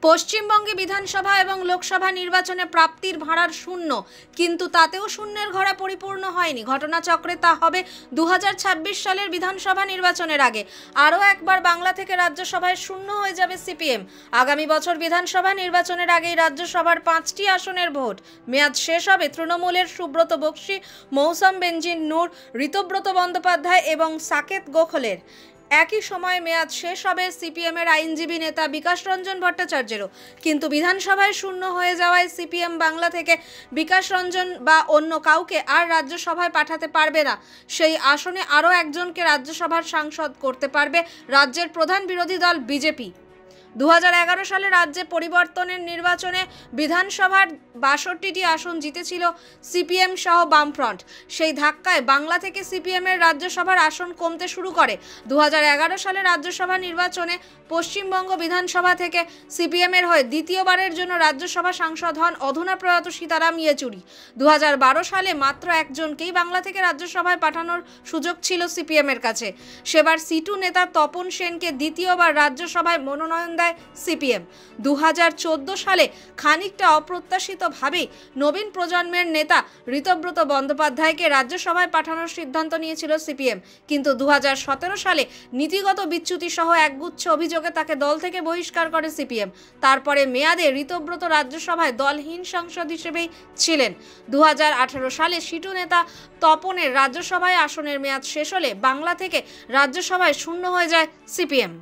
পশ্চিমবঙ্গে বিধানসভা এবং লোকসভা নির্বাচনে প্রাপ্তির ভাড়ার শূন্য, কিন্তু তাতেও শূন্যের ঘোড়া পরিপূর্ণ হয়নি। ঘটনাচক্রে তা হবে 2026 সালের বিধানসভা নির্বাচনের আগে। আরও একবার বাংলা থেকে রাজ্যসভায় শূন্য হয়ে যাবে সিপিএম। আগামী বছর বিধানসভা নির্বাচনের আগেই রাজ্যসভার 5টি আসনের ভোট মেয়াদ শেষ হবে তৃণমূলের সুব্রত বক্সী, মৌসম বেনজির নূর, ঋতব্রত বন্দ্যোপাধ্যায় এবং সাকেত গোখলের। একই সময়ে মেয়াদ শেষ হবে সিপিএমের আইনজীবী নেতা বিকাশ রঞ্জন ভট্টাচার্যেরও। কিন্তু বিধানসভায় শূন্য হয়ে যাওয়ায় সিপিএম বাংলা থেকে বিকাশ রঞ্জন বা অন্য কাউকে আর রাজ্যসভায় পাঠাতে পারবে না। সেই আসনে আরও একজনকে রাজ্যসভার সাংসদ করতে পারবে রাজ্যের প্রধান বিরোধী দল বিজেপি। 2011 সালে রাজ্যে পরিবর্তনের নির্বাচনে বিধানসভার 62টি আসন জিতেছিল সিপিএম সহ বামফ্রন্ট। সেই ধাক্কায় বাংলা থেকে সিপিএমের রাজ্যসভার আসন কমতে শুরু করে। 2011 সালে রাজ্যসভা নির্বাচনে পশ্চিমবঙ্গ বিধানসভা থেকে সিপিএমের হয়ে দ্বিতীয়বারের জন্য রাজ্যসভা সাংসদ হন অধুনা প্রয়াত সীতারাম ইয়েচুরি। 2012 সালে মাত্র একজনকেই বাংলা থেকে রাজ্যসভায় পাঠানোর সুযোগ ছিল সিপিএমের কাছে। সেবার সিটু নেতা তপন সেনকে দ্বিতীয়বার রাজ্যসভায় মনোনয়ন দেয় সিপিএম। 2014 সালে খানিকটা অপ্রত্যাশিতভাবেই নবীন প্রজন্মের নেতা ঋতব্রত বন্দ্যোপাধ্যায়কে রাজ্যসভায় পাঠানোর সিদ্ধান্ত নিয়েছিল সিপিএম। কিন্তু 2017 সালে নীতিগত বিচ্যুতি সহ একগুচ্ছ অভিযোগে তাকে দল থেকে বহিষ্কার করে সিপিএম। তারপরে মেয়াদে ঋতব্রত রাজ্যসভায় দলহীন সাংসদ হিসেবেই ছিলেন। 2018 সালে সিটু নেতা তপনের রাজ্যসভায় আসনের মেয়াদ শেষ হলে বাংলা থেকে রাজ্যসভায় শূন্য হয়ে যায় সিপিএম।